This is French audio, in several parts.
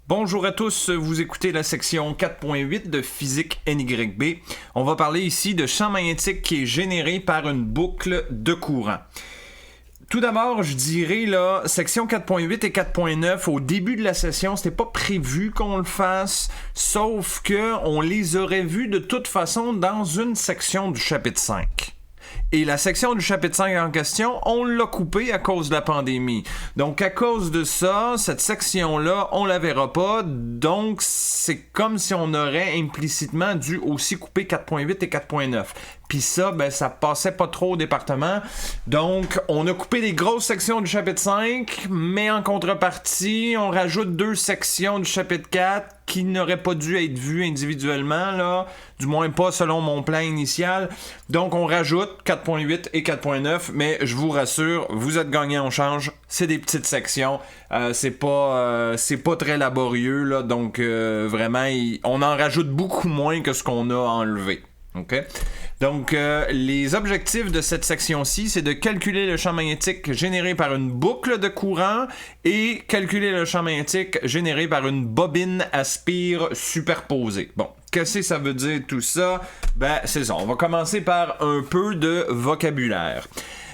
Bonjour à tous, vous écoutez la section 4.8 de Physique NYB. On va parler ici de champ magnétique qui est généré par une boucle de courant. Tout d'abord, je dirais là, section 4.8 et 4.9, au début de la session, c'était pas prévu qu'on le fasse, sauf que on les aurait vus de toute façon dans une section du chapitre 5. Et la section du chapitre 5 en question, on l'a coupée à cause de la pandémie. Donc, à cause de ça, cette section-là, on la verra pas. Donc, c'est comme si on aurait implicitement dû aussi couper 4.8 et 4.9. Puis ça, ben, ça passait pas trop au département. Donc, on a coupé les grosses sections du chapitre 5, mais en contrepartie, on rajoute 2 sections du chapitre 4 qui n'auraient pas dû être vues individuellement, là. Du moins pas selon mon plan initial. Donc, on rajoute 4.8 et 4.9, mais je vous rassure, vous êtes gagnant en change. C'est des petites sections. C'est pas très laborieux, là. Donc, vraiment, on en rajoute beaucoup moins que ce qu'on a enlevé. OK? Donc, les objectifs de cette section-ci, c'est de calculer le champ magnétique généré par une boucle de courant et calculer le champ magnétique généré par une bobine à spire superposée. Bon, qu'est-ce que ça veut dire tout ça? Ben, c'est ça. On va commencer par un peu de vocabulaire.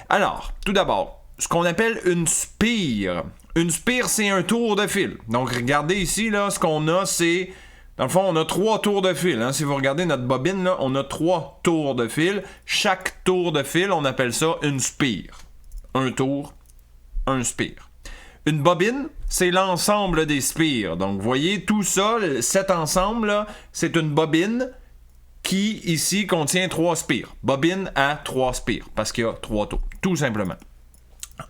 Alors, tout d'abord, ce qu'on appelle une spire. Une spire, c'est un tour de fil. Donc, regardez ici, là, ce qu'on a, c'est... Dans le fond, on a 3 tours de fil. Hein. Si vous regardez notre bobine, là, on a 3 tours de fil. Chaque tour de fil, on appelle ça une spire. Un tour, un spire. Une bobine, c'est l'ensemble des spires. Donc, vous voyez, tout ça, cet ensemble-là, c'est une bobine qui, ici, contient 3 spires. Bobine à 3 spires, parce qu'il y a 3 tours, tout simplement.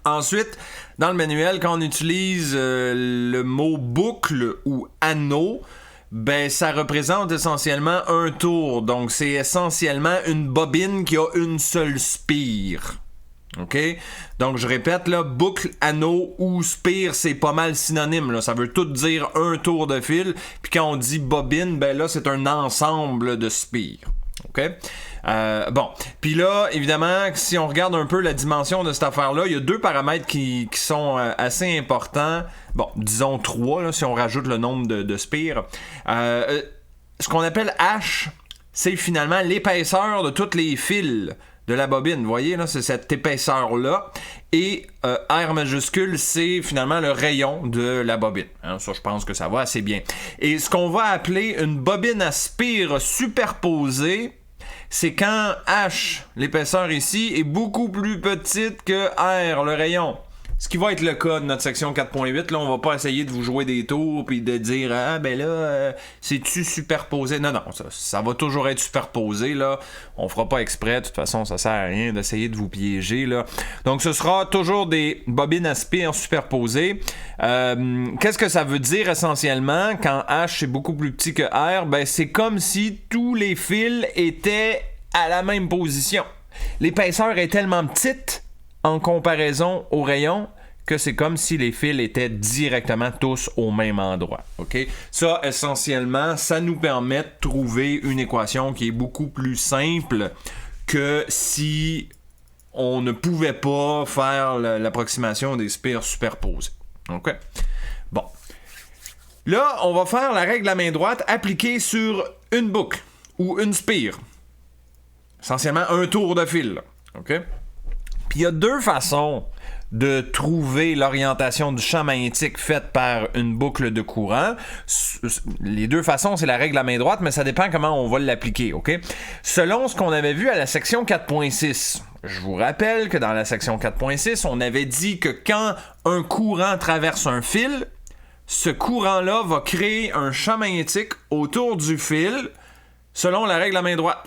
Ensuite, dans le manuel, quand on utilise le mot boucle ou anneau, ben, ça représente essentiellement un tour. Donc, c'est essentiellement une bobine qui a une seule spire. OK? Donc, je répète, là, boucle, anneau ou spire, c'est pas mal synonyme, là. Ça veut tout dire un tour de fil. Puis quand on dit bobine, ben là, c'est un ensemble de spires. OK? Bon. Puis là, évidemment, si on regarde un peu la dimension de cette affaire-là, il y a 2 paramètres qui sont assez importants. Bon, disons 3, là, si on rajoute le nombre de spires. Ce qu'on appelle H, c'est finalement l'épaisseur de tous les fils de la bobine. Vous voyez, là, c'est cette épaisseur-là. Et R majuscule, c'est finalement le rayon de la bobine. Hein, ça, je pense que ça va assez bien. Et ce qu'on va appeler une bobine à spire superposée, c'est quand H, l'épaisseur ici, est beaucoup plus petite que R, le rayon. Ce qui va être le cas de notre section 4.8. Là, on va pas essayer de vous jouer des tours puis de dire « Ah, ben là, c'est-tu superposé? » Non, ça va toujours être superposé, là. On fera pas exprès. De toute façon, ça sert à rien d'essayer de vous piéger, là. Donc, ce sera toujours des bobines à spire superposées. Qu'est-ce que ça veut dire essentiellement quand H est beaucoup plus petit que R? Ben, c'est comme si tous les fils étaient à la même position. L'épaisseur est tellement petite en comparaison au rayon, que c'est comme si les fils étaient directement tous au même endroit. Okay? Ça, essentiellement, ça nous permet de trouver une équation qui est beaucoup plus simple que si on ne pouvait pas faire l'approximation des spires superposées. Okay? Bon. Là, on va faire la règle à main droite appliquée sur une boucle ou une spire. Essentiellement, un tour de fil. OK? Puis il y a 2 façons de trouver l'orientation du champ magnétique faite par une boucle de courant. Les 2 façons, c'est la règle à main droite, mais ça dépend comment on va l'appliquer, OK? Selon ce qu'on avait vu à la section 4.6, je vous rappelle que dans la section 4.6, on avait dit que quand un courant traverse un fil, ce courant-là va créer un champ magnétique autour du fil selon la règle à main droite.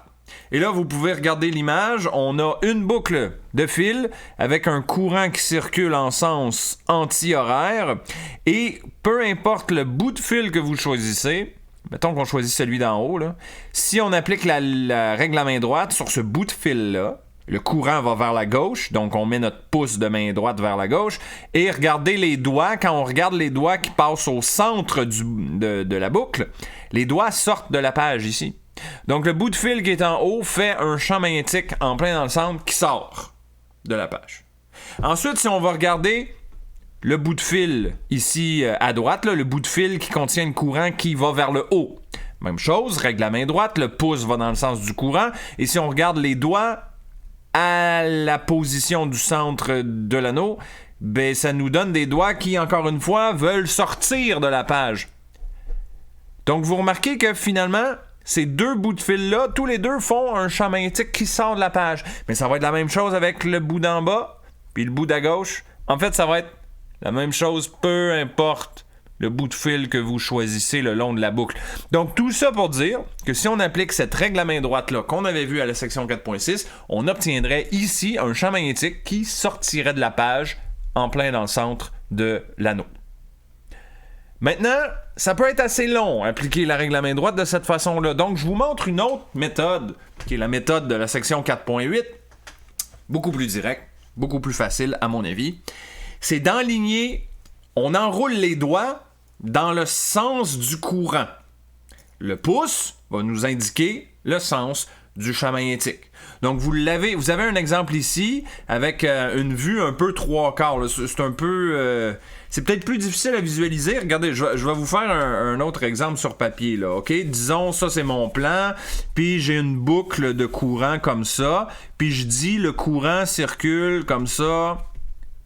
Et là, vous pouvez regarder l'image. On a une boucle de fil avec un courant qui circule en sens anti-horaire. Et peu importe le bout de fil que vous choisissez, mettons qu'on choisit celui d'en haut, là, si on applique la règle à main droite sur ce bout de fil-là, le courant va vers la gauche, donc on met notre pouce de main droite vers la gauche. Et regardez les doigts. Quand on regarde les doigts qui passent au centre de la boucle, les doigts sortent de la page ici. Donc, le bout de fil qui est en haut fait un champ magnétique en plein dans le centre qui sort de la page. Ensuite, si on va regarder le bout de fil ici à droite, là, le bout de fil qui contient le courant qui va vers le haut. Même chose, règle à main droite, le pouce va dans le sens du courant. Et si on regarde les doigts à la position du centre de l'anneau, ben ça nous donne des doigts qui, encore une fois, veulent sortir de la page. Donc vous remarquez que finalement, ces deux bouts de fil-là, tous les deux font un champ magnétique qui sort de la page. Mais ça va être la même chose avec le bout d'en bas, puis le bout d'à gauche. En fait, ça va être la même chose, peu importe le bout de fil que vous choisissez le long de la boucle. Donc, tout ça pour dire que si on applique cette règle à main droite-là qu'on avait vue à la section 4.6, on obtiendrait ici un champ magnétique qui sortirait de la page en plein dans le centre de l'anneau. Maintenant, ça peut être assez long, appliquer la règle à main droite de cette façon-là. Donc, je vous montre une autre méthode, qui est la méthode de la section 4.8, beaucoup plus directe, beaucoup plus facile à mon avis. C'est d'enligner, on enroule les doigts dans le sens du courant. Le pouce va nous indiquer le sens du champ magnétique. Donc vous avez un exemple ici avec une vue un peu 3/4. Là. C'est un peu... c'est peut-être plus difficile à visualiser. Regardez, je vais vous faire un autre exemple sur papier. Là, ok? Disons, ça c'est mon plan, puis j'ai une boucle de courant comme ça, puis je dis le courant circule comme ça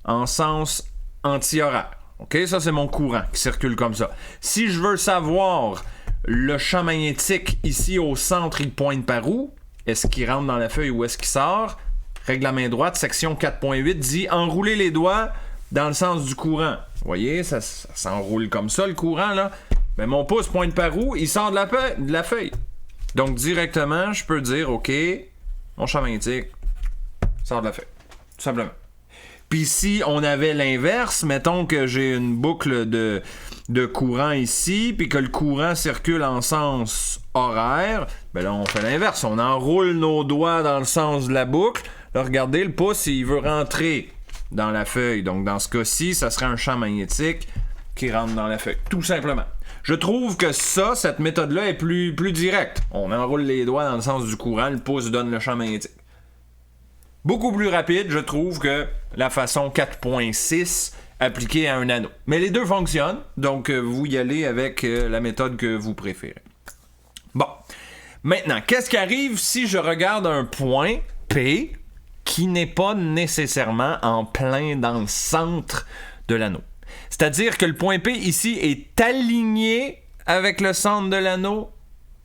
en sens anti-horaire. OK? Ça, c'est mon courant qui circule comme ça. Si je veux savoir le champ magnétique ici au centre, il pointe par où? Est-ce qu'il rentre dans la feuille ou est-ce qu'il sort? Règle à main droite, section 4.8 dit enrouler les doigts dans le sens du courant. Vous voyez, ça s'enroule comme ça, le courant, là. Ben, mon pouce pointe par où? Il sort de la feuille. Donc, directement, je peux dire, OK, mon champ magnétique sort de la feuille. Tout simplement. Puis si on avait l'inverse, mettons que j'ai une boucle de courant ici, puis que le courant circule en sens horaire, ben là on fait l'inverse, on enroule nos doigts dans le sens de la boucle. Là regardez, le pouce il veut rentrer dans la feuille, donc dans ce cas-ci, ça serait un champ magnétique qui rentre dans la feuille, tout simplement. Je trouve que cette méthode-là est plus directe. On enroule les doigts dans le sens du courant, le pouce donne le champ magnétique. Beaucoup plus rapide, je trouve, que la façon 4.6 appliquée à un anneau. Mais les deux fonctionnent, donc vous y allez avec la méthode que vous préférez. Bon, maintenant, qu'est-ce qui arrive si je regarde un point P qui n'est pas nécessairement en plein dans le centre de l'anneau? C'est-à-dire que le point P ici est aligné avec le centre de l'anneau,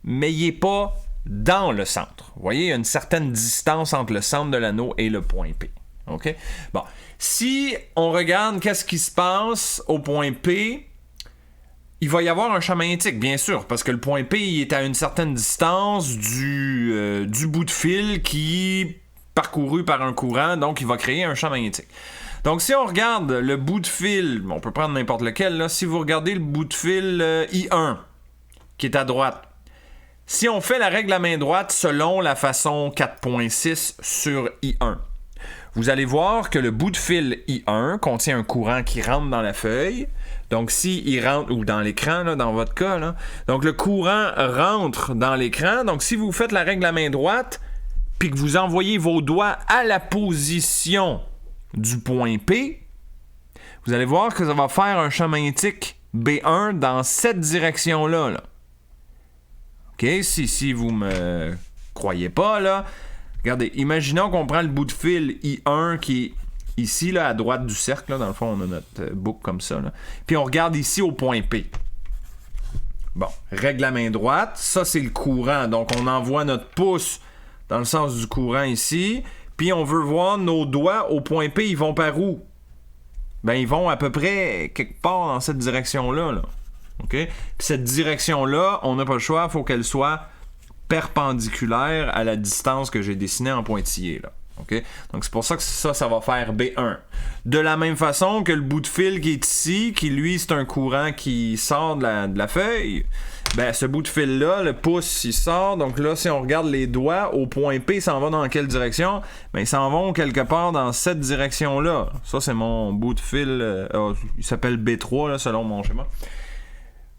mais il n'est pas dans le centre. Vous voyez, il y a une certaine distance entre le centre de l'anneau et le point P. OK? Bon. Si on regarde qu'est-ce qui se passe au point P, il va y avoir un champ magnétique, bien sûr, parce que le point P il est à une certaine distance du bout de fil qui est parcouru par un courant, donc il va créer un champ magnétique. Donc, si on regarde le bout de fil, on peut prendre n'importe lequel, là, si vous regardez le bout de fil I1, qui est à droite, si on fait la règle à main droite selon la façon 4.6 sur I1, vous allez voir que le bout de fil I1 contient un courant qui rentre dans la feuille. Donc, si il rentre, ou dans l'écran, là, dans votre cas, là, donc le courant rentre dans l'écran. Donc, si vous faites la règle à main droite, puis que vous envoyez vos doigts à la position du point P, vous allez voir que ça va faire un champ magnétique B1 dans cette direction-là, là. OK, si vous me croyez pas, là, regardez, imaginons qu'on prend le bout de fil I1 qui est ici, là, à droite du cercle, là, dans le fond, on a notre boucle comme ça, là, puis on regarde ici au point P. Bon, règle à main droite, ça c'est le courant, donc on envoie notre pouce dans le sens du courant ici, puis on veut voir nos doigts au point P, ils vont par où? Ben, ils vont à peu près quelque part dans cette direction-là, là. OK? Puis cette direction-là, on n'a pas le choix, il faut qu'elle soit perpendiculaire à la distance que j'ai dessinée en pointillé, là. OK? Donc c'est pour ça que ça va faire B1. De la même façon que le bout de fil qui est ici, qui lui c'est un courant qui sort de la feuille, ben ce bout de fil-là, le pouce il sort, donc là si on regarde les doigts, au point P, ça en va dans quelle direction? Ben ils s'en vont quelque part dans cette direction-là. Ça c'est mon bout de fil, il s'appelle B3 là, selon mon schéma.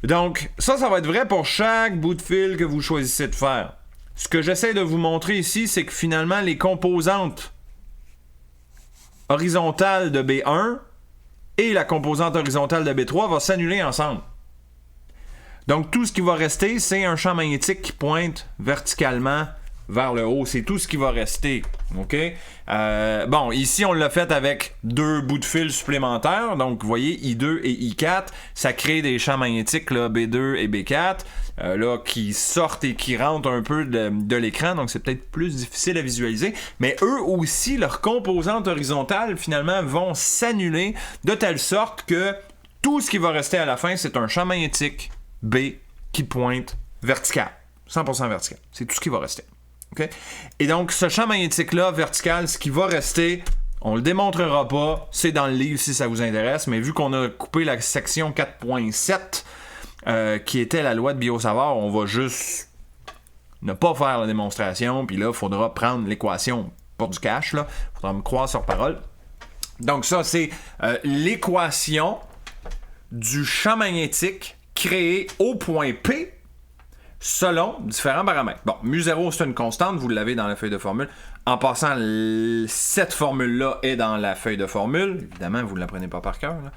Donc, ça va être vrai pour chaque bout de fil que vous choisissez de faire. Ce que j'essaie de vous montrer ici, c'est que finalement, les composantes horizontales de B1 et la composante horizontale de B3 va s'annuler ensemble. Donc tout ce qui va rester, c'est un champ magnétique qui pointe verticalement vers le haut. C'est tout ce qui va rester. OK? Bon, ici, on l'a fait avec 2 bouts de fil supplémentaires. Donc, vous voyez, I2 et I4, ça crée des champs magnétiques, là, B2 et B4, là, qui sortent et qui rentrent un peu de l'écran. Donc, c'est peut-être plus difficile à visualiser. Mais eux aussi, leurs composantes horizontales, finalement, vont s'annuler de telle sorte que tout ce qui va rester à la fin, c'est un champ magnétique B qui pointe vertical. 100% vertical. C'est tout ce qui va rester. Okay? Et donc, ce champ magnétique-là, vertical, ce qui va rester, on le démontrera pas, c'est dans le livre si ça vous intéresse, mais vu qu'on a coupé la section 4.7, qui était la loi de Biot-Savart, on va juste ne pas faire la démonstration, puis là, il faudra prendre l'équation pour du cash, là. Il faudra me croire sur parole. Donc ça, c'est l'équation du champ magnétique créé au point P selon différents paramètres. Bon, mu0, c'est une constante, vous l'avez dans la feuille de formule. En passant, cette formule-là est dans la feuille de formule. Évidemment, vous ne l'apprenez pas par cœur. Là.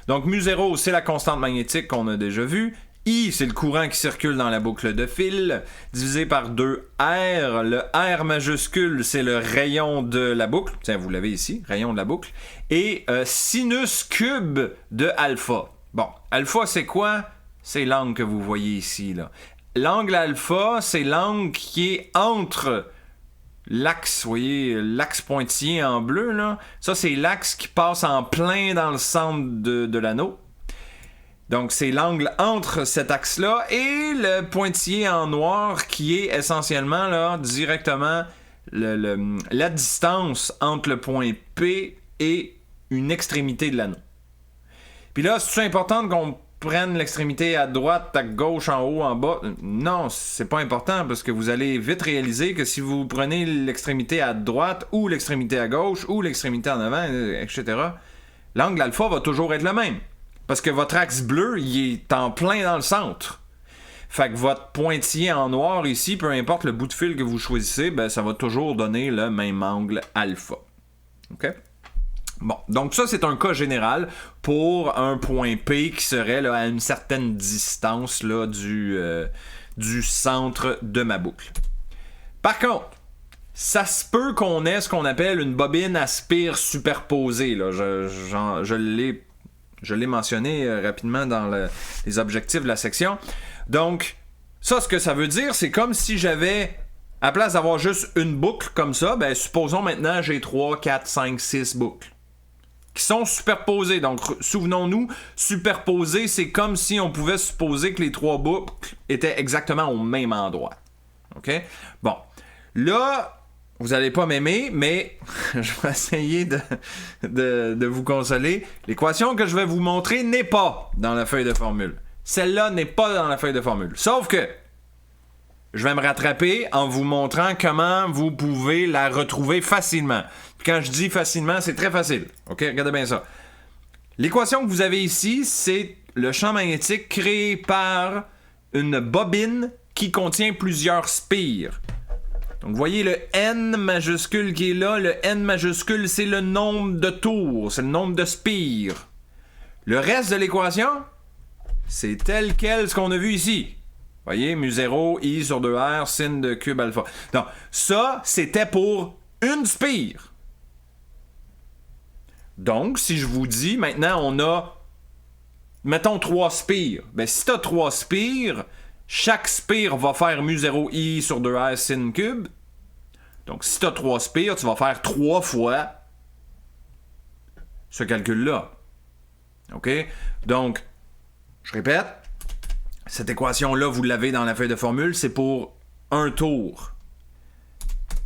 Donc, mu0, c'est la constante magnétique qu'on a déjà vue. I, c'est le courant qui circule dans la boucle de fil, divisé par 2R. Le R majuscule, c'est le rayon de la boucle. Tiens, vous l'avez ici, rayon de la boucle. Et sinus cube de alpha. Bon, alpha, c'est quoi? C'est l'angle que vous voyez ici, là. L'angle alpha, c'est l'angle qui est entre l'axe, vous voyez, l'axe pointillé en bleu, là. Ça, c'est l'axe qui passe en plein dans le centre de l'anneau. Donc, c'est l'angle entre cet axe-là et le pointillé en noir qui est essentiellement, là, directement la distance entre le point P et une extrémité de l'anneau. Puis là, c'est important qu'on prenne l'extrémité à droite, à gauche, en haut, en bas. Non, c'est pas important parce que vous allez vite réaliser que si vous prenez l'extrémité à droite ou l'extrémité à gauche ou l'extrémité en avant, etc., l'angle alpha va toujours être le même. Parce que votre axe bleu, il est en plein dans le centre. Fait que votre pointillé en noir ici, peu importe le bout de fil que vous choisissez, ben, ça va toujours donner le même angle alpha. OK? Bon, donc ça, c'est un cas général pour un point P qui serait là, à une certaine distance là, du centre de ma boucle. Par contre, ça se peut qu'on ait ce qu'on appelle une bobine à spire superposée. Là. Je l'ai mentionné rapidement dans les objectifs de la section. Donc, ça, ce que ça veut dire, c'est comme si j'avais, à place d'avoir juste une boucle comme ça, ben, supposons maintenant j'ai 3, 4, 5, 6 boucles qui sont superposées. Donc, souvenons-nous, superposées, c'est comme si on pouvait supposer que les 3 boucles étaient exactement au même endroit. OK? Bon. Là, vous n'allez pas m'aimer, mais je vais essayer de vous consoler. L'équation que je vais vous montrer n'est pas dans la feuille de formule. Celle-là n'est pas dans la feuille de formule. Sauf que je vais me rattraper en vous montrant comment vous pouvez la retrouver facilement. Puis quand je dis facilement, c'est très facile. OK, regardez bien ça. L'équation que vous avez ici, c'est le champ magnétique créé par une bobine qui contient plusieurs spires. Donc, vous voyez le N majuscule qui est là. Le N majuscule, c'est le nombre de tours. C'est le nombre de spires. Le reste de l'équation, c'est tel quel ce qu'on a vu ici. Vous voyez, mu0, I sur 2R, sin de cube alpha. Donc, ça, c'était pour une spire. Donc, si je vous dis, maintenant, on a, mettons, 3 spires. Ben, si tu as 3 spires, chaque spire va faire mu0, I sur 2R, sin cube. Donc, si tu as 3 spires, tu vas faire 3 fois ce calcul-là. OK? Donc, je répète, cette équation-là, vous l'avez dans la feuille de formule, c'est pour un tour.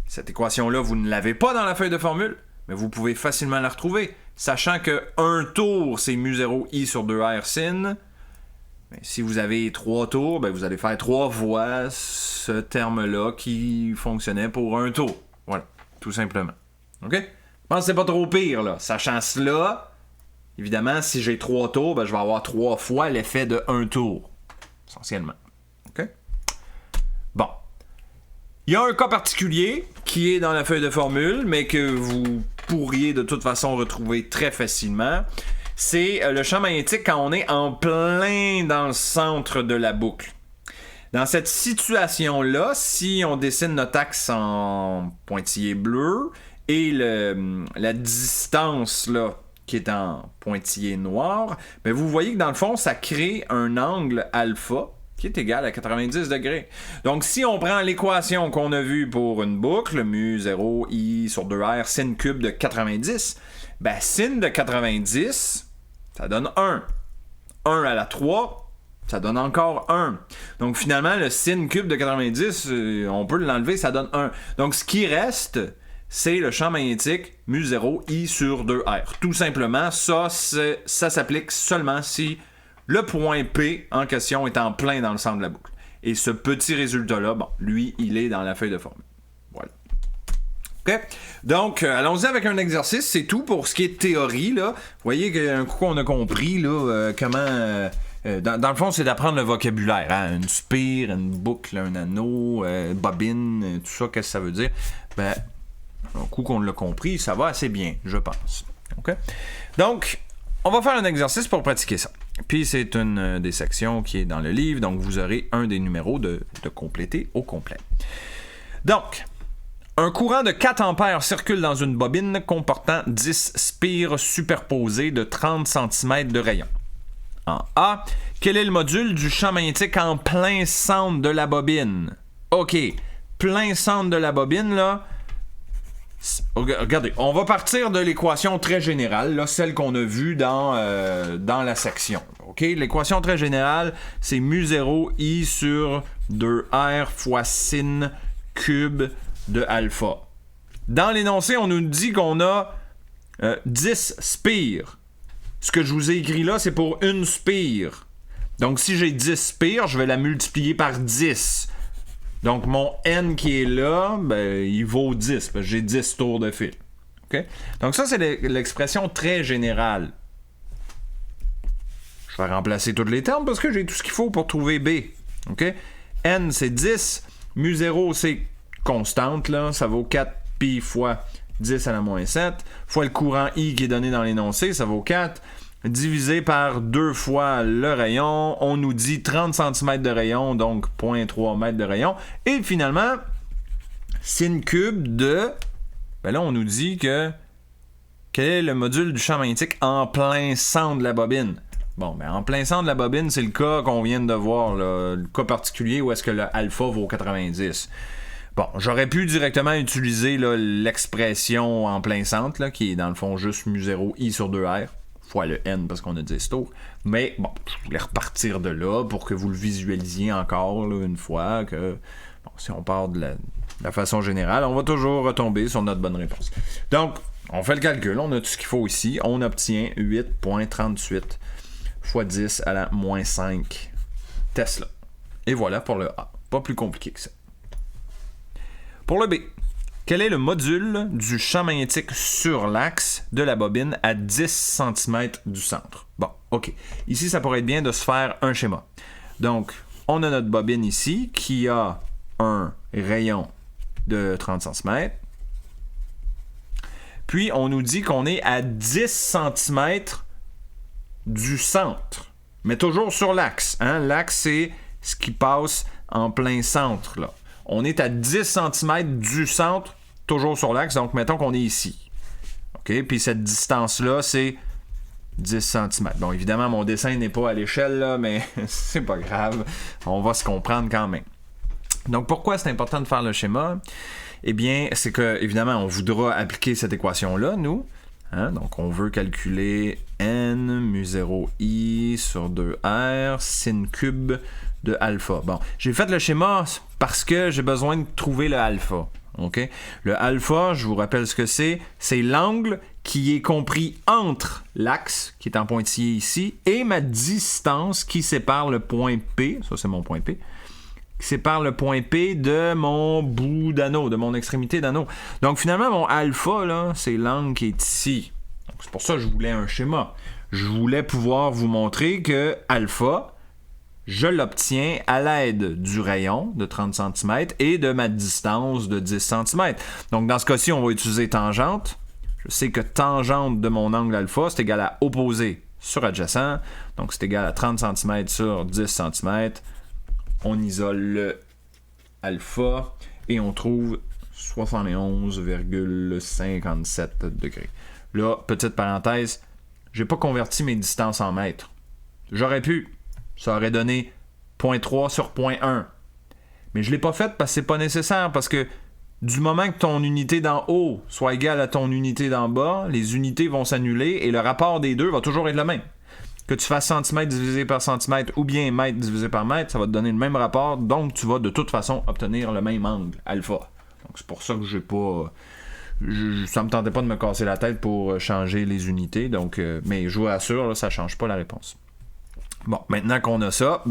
Cette équation-là, vous ne l'avez pas dans la feuille de formule, mais vous pouvez facilement la retrouver, sachant que un tour, c'est mu0 I sur 2R sin. Mais si vous avez 3 tours, ben vous allez faire 3 fois ce terme-là qui fonctionnait pour un tour. Voilà, tout simplement. OK? Je pense que c'est pas trop pire, là. Sachant cela, évidemment, si j'ai 3 tours, ben je vais avoir 3 fois l'effet de 1 tour. Essentiellement. OK? Bon. Il y a un cas particulier qui est dans la feuille de formule, mais que vous pourriez de toute façon retrouver très facilement. c'est le champ magnétique quand on est en plein dans le centre de la boucle. Dans cette situation-là, si on dessine notre axe en pointillé bleu et la distance là, qui est en pointillé noir, ben vous voyez que dans le fond, ça crée un angle alpha qui est égal à 90 degrés. Donc, si on prend l'équation qu'on a vue pour une boucle, mu 0 i sur 2r, sin cube de 90, ben sin de 90, ça donne 1. 1 à la 3, ça donne encore 1. Donc, finalement, le sin cube de 90, on peut l'enlever, ça donne 1. Donc, ce qui reste, c'est le champ magnétique mu 0 i sur 2r. Tout simplement, ça s'applique seulement si le point P en question est en plein dans le centre de la boucle. Et ce petit résultat-là, bon, lui, il est dans la feuille de formule. Voilà. OK? Donc, allons-y avec un exercice. C'est tout pour ce qui est théorie, là. Vous voyez qu'un coup qu'on a compris, là, comment... dans le fond, c'est d'apprendre le vocabulaire. Hein? Une spire, une boucle, un anneau, bobine, tout ça, qu'est-ce que ça veut dire? Ben, un coup qu'on l'a compris, ça va assez bien, je pense. OK? Donc, on va faire un exercice pour pratiquer ça. Puis c'est une des sections qui est dans le livre, donc vous aurez un des numéros de compléter au complet. Donc, un courant de 4 ampères circule dans une bobine comportant 10 spires superposées de 30 cm de rayon. En A, quel est le module du champ magnétique en plein centre de la bobine? OK, plein centre de la bobine, là... Regardez, on va partir de l'équation très générale, là, celle qu'on a vue dans la section. Okay? L'équation très générale, c'est mu 0 i sur 2r fois sin cube de alpha. Dans l'énoncé, on nous dit qu'on a 10 spires. Ce que je vous ai écrit là, c'est pour une spire. Donc, si j'ai 10 spires, je vais la multiplier par 10. Donc, mon N qui est là, ben, il vaut 10, parce que j'ai 10 tours de fil. Okay? Donc, ça, c'est l'expression très générale. Je vais remplacer tous les termes parce que j'ai tout ce qu'il faut pour trouver B. Okay? N, c'est 10. Mu 0, c'est constante, là. Ça vaut 4 pi fois 10 à la moins 7. Fois le courant I qui est donné dans l'énoncé, ça vaut 4. Divisé par 2 fois le rayon, on nous dit 30 cm de rayon, donc 0,3 m de rayon. Et finalement, sin cube de... Ben là, on nous dit que... Quel est le module du champ magnétique en plein centre de la bobine? Bon, ben en plein centre de la bobine, c'est le cas qu'on vient de voir, là, le cas particulier où est-ce que le alpha vaut 90. Bon, j'aurais pu directement utiliser là, l'expression en plein centre, là, qui est dans le fond juste mu 0 i sur 2r. Fois le n parce qu'on a 10 tours. Mais bon, je voulais repartir de là pour que vous le visualisiez encore là, une fois que bon, si on part de la façon générale, on va toujours retomber sur notre bonne réponse. Donc, on fait le calcul, on a tout ce qu'il faut ici. On obtient 8,38 fois 10 à la moins 5 Tesla. Et voilà pour le A. Pas plus compliqué que ça. Pour le B. Quel est le module du champ magnétique sur l'axe de la bobine à 10 cm du centre? Bon, OK. Ici, ça pourrait être bien de se faire un schéma. Donc, on a notre bobine ici qui a un rayon de 30 cm. Puis, on nous dit qu'on est à 10 cm du centre. Mais toujours sur l'axe. Hein? L'axe, c'est ce qui passe en plein centre, là. On est à 10 cm du centre, toujours sur l'axe, donc mettons qu'on est ici. OK? Puis cette distance-là, c'est 10 cm. Bon, évidemment, mon dessin n'est pas à l'échelle, là, mais c'est pas grave. On va se comprendre quand même. Donc, pourquoi c'est important de faire le schéma? Eh bien, c'est que, évidemment, on voudra appliquer cette équation-là, nous. Hein? Donc, on veut calculer n mu 0 i sur 2r sin cube de alpha. Bon, j'ai fait le schéma parce que j'ai besoin de trouver le alpha. Okay? Le alpha, je vous rappelle ce que c'est l'angle qui est compris entre l'axe, qui est en pointillé ici, et ma distance qui sépare le point P, ça c'est mon point P, qui sépare le point P de mon bout d'anneau, de mon extrémité d'anneau. Donc finalement, mon alpha, là, c'est l'angle qui est ici. Donc, c'est pour ça que je voulais un schéma. Je voulais pouvoir vous montrer que alpha, je l'obtiens à l'aide du rayon de 30 cm et de ma distance de 10 cm. Donc, dans ce cas-ci, on va utiliser tangente. Je sais que tangente de mon angle alpha, c'est égal à opposé sur adjacent. Donc, c'est égal à 30 cm sur 10 cm. On isole le alpha et on trouve 71,57 degrés. Là, petite parenthèse, j'ai pas converti mes distances en mètres. J'aurais pu. Ça aurait donné 0.3 sur 0.1. Mais je l'ai pas fait parce que c'est pas nécessaire, parce que du moment que ton unité d'en haut soit égale à ton unité d'en bas, les unités vont s'annuler et le rapport des deux va toujours être le même. Que tu fasses centimètre divisé par centimètre ou bien mètre divisé par mètre, ça va te donner le même rapport, donc tu vas de toute façon obtenir le même angle, alpha. Donc c'est pour ça que j'ai pas... ça me tentait pas de me casser la tête pour changer les unités, donc mais je vous rassure, là, ça change pas la réponse. Bon, maintenant qu'on a ça,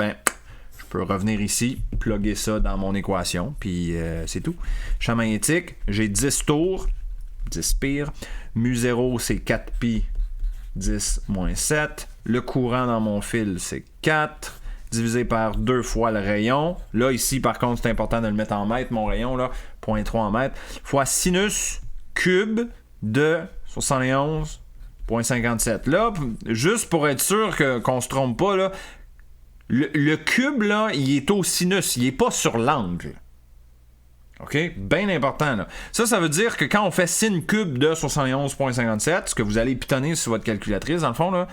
je peux revenir ici, plugger ça dans mon équation, puis c'est tout. Champ magnétique, j'ai 10 tours, 10 π. Mu0, c'est 4π, 10 moins 7. Le courant dans mon fil, c'est 4, divisé par 2 fois le rayon. Là, ici, par contre, c'est important de le mettre en mètres, mon rayon, là, 0.3 en mètres, fois sinus cube de 71,57. Là, juste pour être sûr qu'on se trompe pas, là, le cube, là, il est au sinus, il est pas sur l'angle. OK? Bien important, là. Ça veut dire que quand on fait sin cube de 71,57, ce que vous allez pitonner sur votre calculatrice, dans le fond, là,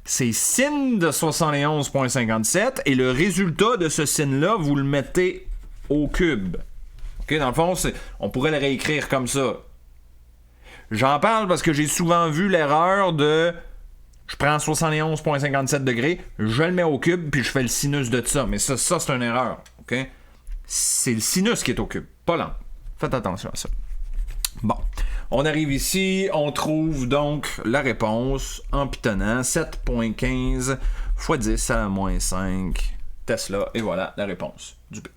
c'est sin de 71,57 et le résultat de ce sin-là, vous le mettez au cube. OK? Dans le fond, on pourrait le réécrire comme ça. J'en parle parce que j'ai souvent vu l'erreur de... Je prends 71,57 degrés, je le mets au cube, puis je fais le sinus de ça. Mais ça c'est une erreur. OK? C'est le sinus qui est au cube, pas l'angle. Faites attention à ça. Bon, on arrive ici, on trouve donc la réponse en pitonnant 7,15 x 10 à la moins 5 Tesla, et voilà la réponse du B.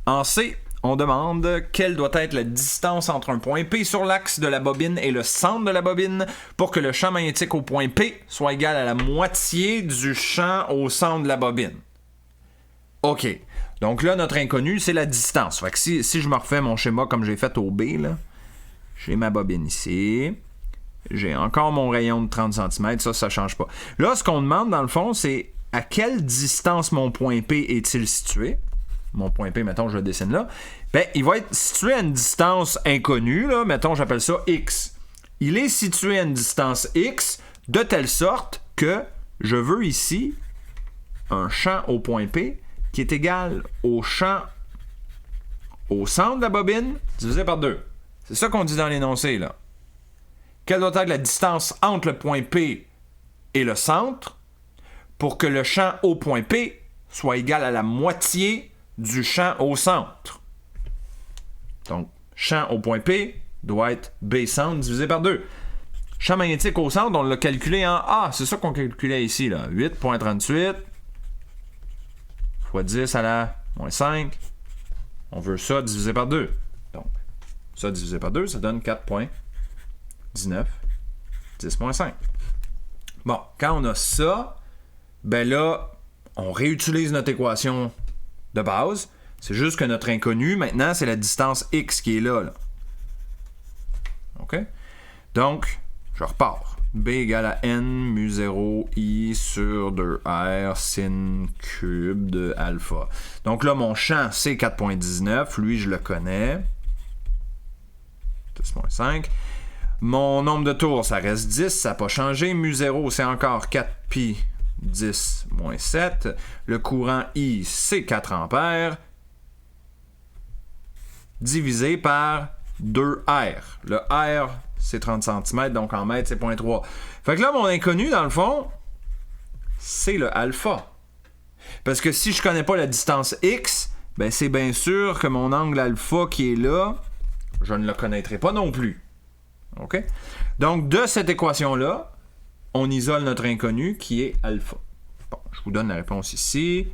En C, on demande quelle doit être la distance entre un point P sur l'axe de la bobine et le centre de la bobine pour que le champ magnétique au point P soit égal à la moitié du champ au centre de la bobine. OK. Donc là, notre inconnu, c'est la distance. Fait que si je me refais mon schéma comme j'ai fait au B, là, j'ai ma bobine ici. J'ai encore mon rayon de 30 cm. Ça ne change pas. Là, ce qu'on demande, dans le fond, c'est à quelle distance mon point P est-il situé? Mon point P, mettons, je le dessine là. Il va être situé à une distance inconnue, là. Mettons, j'appelle ça X. Il est situé à une distance X de telle sorte que je veux ici un champ au point P qui est égal au champ au centre de la bobine divisé par 2. C'est ça qu'on dit dans l'énoncé, là. Quelle doit être la distance entre le point P et le centre pour que le champ au point P soit égal à la moitié du champ au centre. Donc, champ au point P doit être B centre divisé par 2. Champ magnétique au centre, on l'a calculé en A. C'est ça qu'on calculait ici, là. 8,38 fois 10 à la moins 5. On veut ça divisé par 2. Donc, ça divisé par 2, ça donne 4,19. 10,5. Bon, quand on a ça, là, on réutilise notre équation de base. C'est juste que notre inconnu, maintenant, c'est la distance X qui est là. OK? Donc, je repars. B égale à N mu 0 I sur 2R sin cube de alpha. Donc là, mon champ, c'est 4,19. Lui, je le connais. 10,5. Mon nombre de tours, ça reste 10. Ça n'a pas changé. Mu 0, c'est encore 4pi 10 moins 7. Le courant I, c'est 4 ampères. Divisé par 2R. Le R, c'est 30 cm, donc en mètres, c'est 0,3. Fait que là, mon inconnu, dans le fond, c'est le alpha. Parce que si je connais pas la distance X, c'est bien sûr que mon angle alpha qui est là, je ne le connaîtrai pas non plus. OK? Donc, de cette équation-là, on isole notre inconnu qui est alpha. Bon, je vous donne la réponse ici.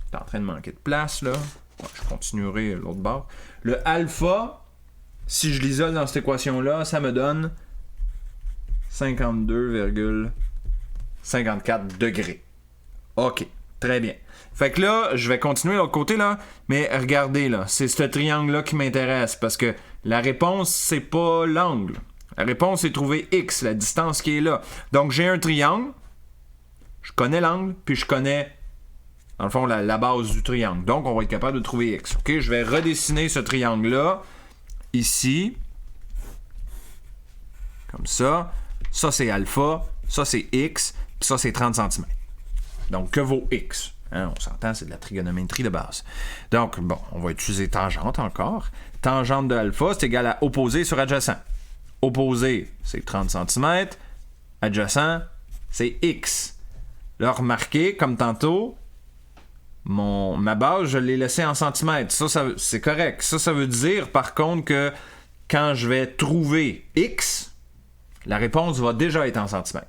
C'est en train de manquer de place, là. Ouais, je continuerai l'autre bord. Le alpha, si je l'isole dans cette équation-là, ça me donne 52,54 degrés. OK, très bien. Fait que là, je vais continuer de l'autre côté, là. Mais regardez, là, c'est ce triangle-là qui m'intéresse parce que la réponse, c'est pas l'angle. La réponse est trouver X, la distance qui est là. Donc, j'ai un triangle. Je connais l'angle, puis je connais, dans le fond, la base du triangle. Donc, on va être capable de trouver X. OK? Je vais redessiner ce triangle-là, ici. Comme ça. Ça, c'est alpha. Ça, c'est X. Puis ça, c'est 30 cm. Donc, que vaut X? Hein, on s'entend, c'est de la trigonométrie de base. Donc, bon, on va utiliser tangente encore. Tangente de alpha, c'est égal à opposé sur adjacent. Opposé, c'est 30 cm. Adjacent, c'est X. Là, remarquez, comme tantôt, ma base, je l'ai laissée en centimètres. Ça, c'est correct. Ça veut dire, par contre, que quand je vais trouver X, la réponse va déjà être en centimètres.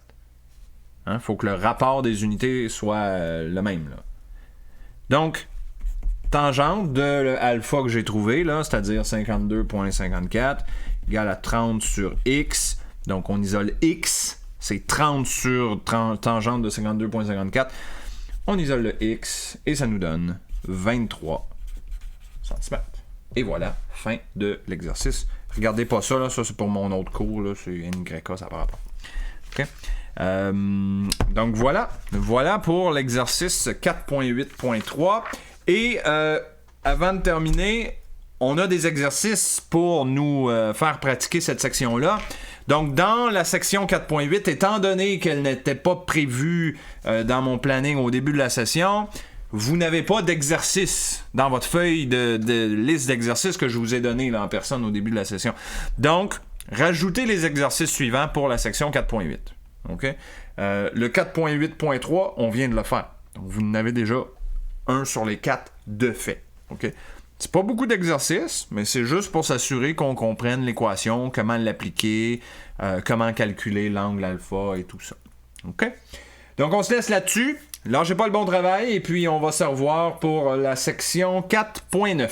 Il faut que le rapport des unités soit le même. Là. Donc, tangente de alpha que j'ai trouvé, là, c'est-à-dire 52,54, égale à 30 sur X. Donc, on isole X. C'est 30 sur tangente de 52,54. On isole le X et ça nous donne 23 cm. Et voilà, fin de l'exercice. Regardez pas ça, là, ça c'est pour mon autre cours, là, c'est NYK, ça par rapport. OK? Donc voilà pour l'exercice 4.8.3. Et avant de terminer, on a des exercices pour nous faire pratiquer cette section-là. Donc, dans la section 4.8, étant donné qu'elle n'était pas prévue dans mon planning au début de la session, vous n'avez pas d'exercice dans votre feuille de liste d'exercices que je vous ai donné là, en personne au début de la session. Donc, rajoutez les exercices suivants pour la section 4.8. OK? Le 4.8.3, on vient de le faire. Donc, vous en avez déjà un sur les 4 de fait. OK? C'est pas beaucoup d'exercices, mais c'est juste pour s'assurer qu'on comprenne l'équation, comment l'appliquer, comment calculer l'angle alpha et tout ça. OK? Donc, on se laisse là-dessus. Lâchez pas le bon travail et puis on va se revoir pour la section 4.9.